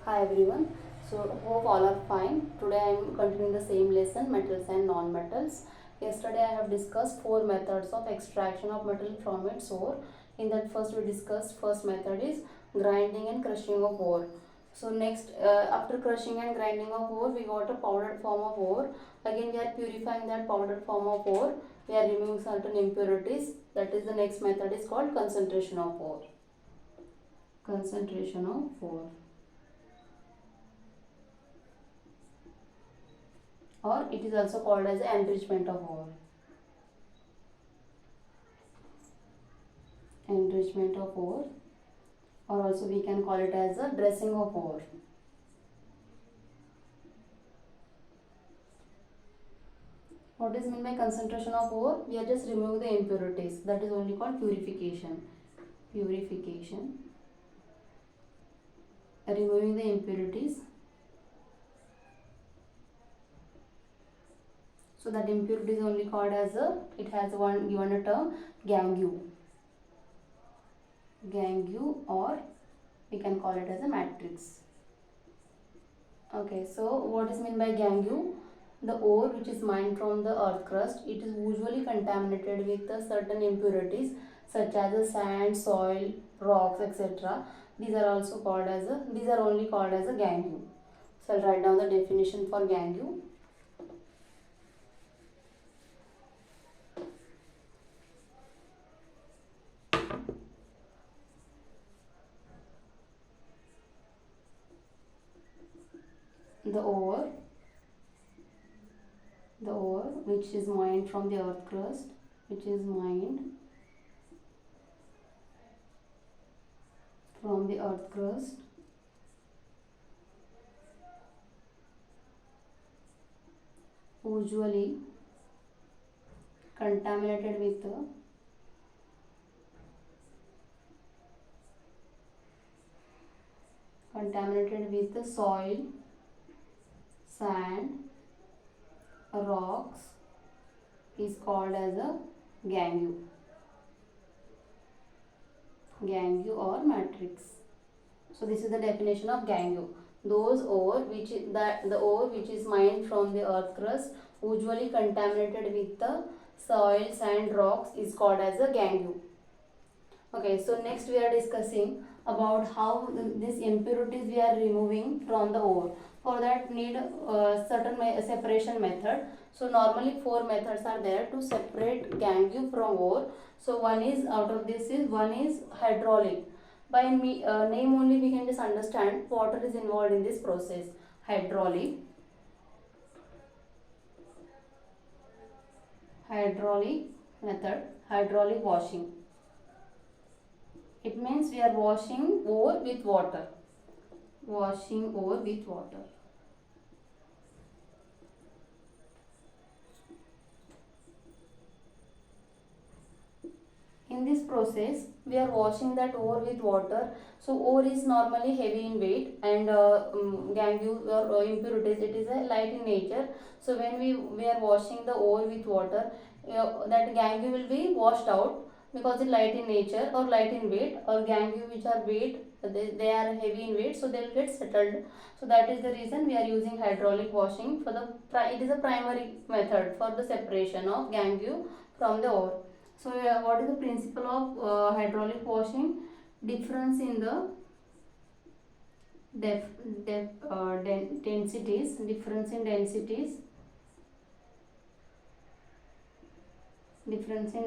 Hi everyone. So hope all are fine. Today I am continuing the same lesson, metals and non-metals. Yesterday I have discussed four methods of extraction of metal from its ore. In that first we discussed first method is grinding and crushing of ore. So next after crushing and grinding of ore we got a powdered form of ore. Again we are purifying that powdered form of ore. We are removing certain impurities. That is the next method is called concentration of ore. Concentration of ore. Or it is also called as enrichment of ore. Enrichment of ore, or also we can call it as a dressing of ore. What is meant by concentration of ore? We are just removing the impurities. That is only called purification. Purification. Removing the impurities. So that impurity is only called as it has one given a term, gangue. Gangue, or we can call it as a matrix. Okay, so what is meant by gangue? The ore which is mined from the earth crust, it is usually contaminated with certain impurities such as sand, soil, rocks, etc. These are also called as these are only called as a gangue. So I'll write down the definition for gangue. The ore which is mined from the earth crust, which is mined from the earth crust, usually contaminated with the soil, sand, rocks, is called as a gangue. Gangue or matrix. So this is the definition of gangue. Those ore which is the ore which is mined from the earth crust, usually contaminated with the soil, sand, rocks, is called as a gangue. Okay, so next we are discussing about how these impurities we are removing from the ore. For that need certain separation method. So normally four methods are there to separate gangue from ore. So one is, out of this is, one is hydraulic. By name only we can just understand water is involved in this process. Hydraulic method, hydraulic washing. It means we are washing ore with water. Washing ore with water. In this process, we are washing that ore with water. So ore is normally heavy in weight, and gangue or impurities, it is a light in nature. So when we are washing the ore with water, that gangue will be washed out because it's light in nature or light in weight, or gangue which are weight, they are heavy in weight, so they will get settled. So that is the reason we are using hydraulic washing for the it is a primary method for the separation of gangue from the ore. So what is the principle of hydraulic washing? Difference in the densities, difference in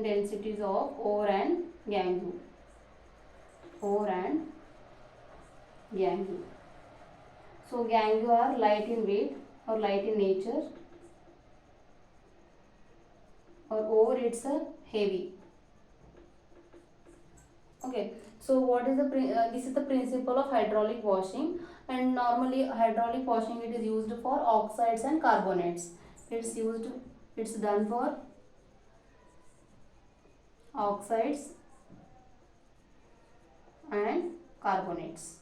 densities of ore and gangue. Ore and gangue. So gangue are light in weight or light in nature, or ore it's a heavy. Okay, so what is the this is the principle of hydraulic washing, and normally hydraulic washing it is used for oxides and carbonates. It's done for oxides and carbonates.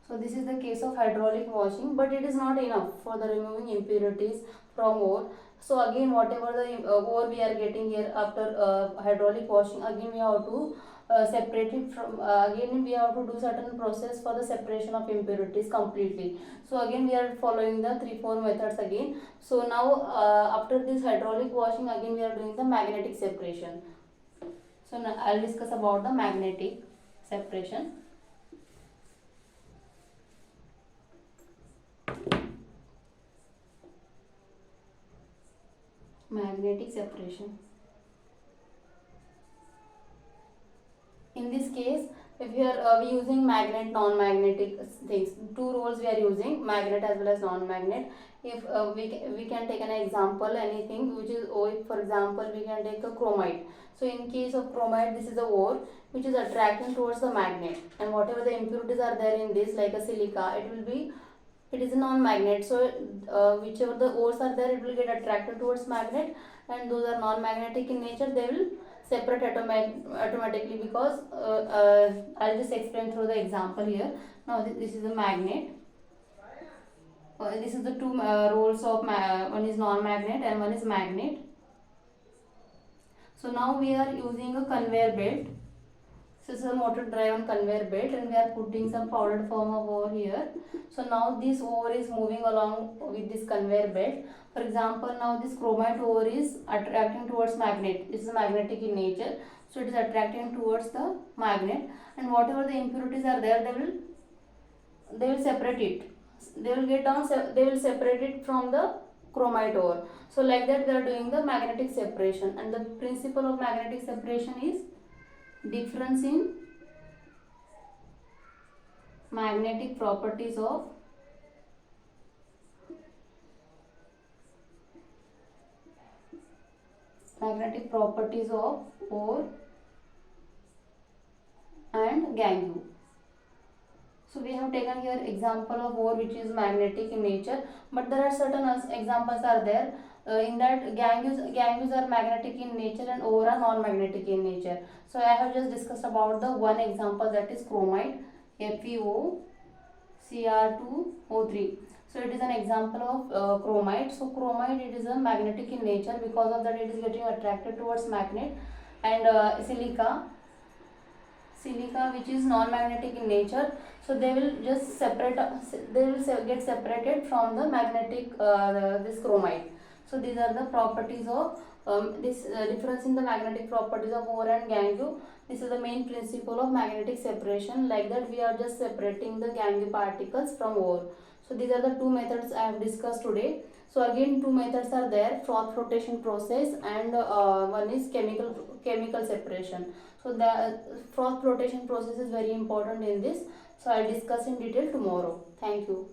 So this is the case of hydraulic washing, but it is not enough for the removing impurities from ore. So again, whatever the ore we are getting here after hydraulic washing, again we have to separate it from, again we have to do certain process for the separation of impurities completely. So again we are following the 3-4 methods again. So now after this hydraulic washing, again we are doing the magnetic separation. So now I'll discuss about the magnetic separation. Magnetic separation. In this case, if we are we using magnet, non-magnetic things, two roles we are using, magnet as well as non-magnet. If we can take an example, anything which is O, for example we can take a chromite. So in case of chromite, this is the ore which is attracting towards the magnet, and whatever the impurities are there in this, like a silica, it is a non-magnet. So whichever the ores are there, it will get attracted towards magnet, and those are non-magnetic in nature, they will separate automatically, because I'll just explain through the example here. Now this is a magnet. This is the two roles of one is non-magnet and one is magnet. So now we are using a conveyor belt. So this is a motor driven conveyor belt, and we are putting some powdered form of ore here. So now this ore is moving along with this conveyor belt. For example, now this chromite ore is attracting towards magnet. This is magnetic in nature. So it is attracting towards the magnet, and whatever the impurities are there, they will separate it. They will get down. They will separate it from the chromite ore. So like that we are doing the magnetic separation, and the principle of magnetic separation is difference in magnetic properties of ore and gangue. So we have taken here example of ore which is magnetic in nature, but there are certain examples are there. In that gangues are magnetic in nature and ore are non-magnetic in nature. So I have just discussed about the one example, that is chromite, FeOCr2O3. So it is an example of chromite. So chromite, it is a magnetic in nature, because of that it is getting attracted towards magnet, and silica which is non-magnetic in nature, so they will just separate, get separated from the magnetic this chromite. So these are the properties of this difference in the magnetic properties of ore and gangue. This is the main principle of magnetic separation. Like that we are just separating the gangue particles from ore. So these are the two methods I have discussed today. So again two methods are there, froth flotation process, and one is chemical separation. So the froth flotation process is very important in this. So I'll discuss in detail tomorrow. Thank you.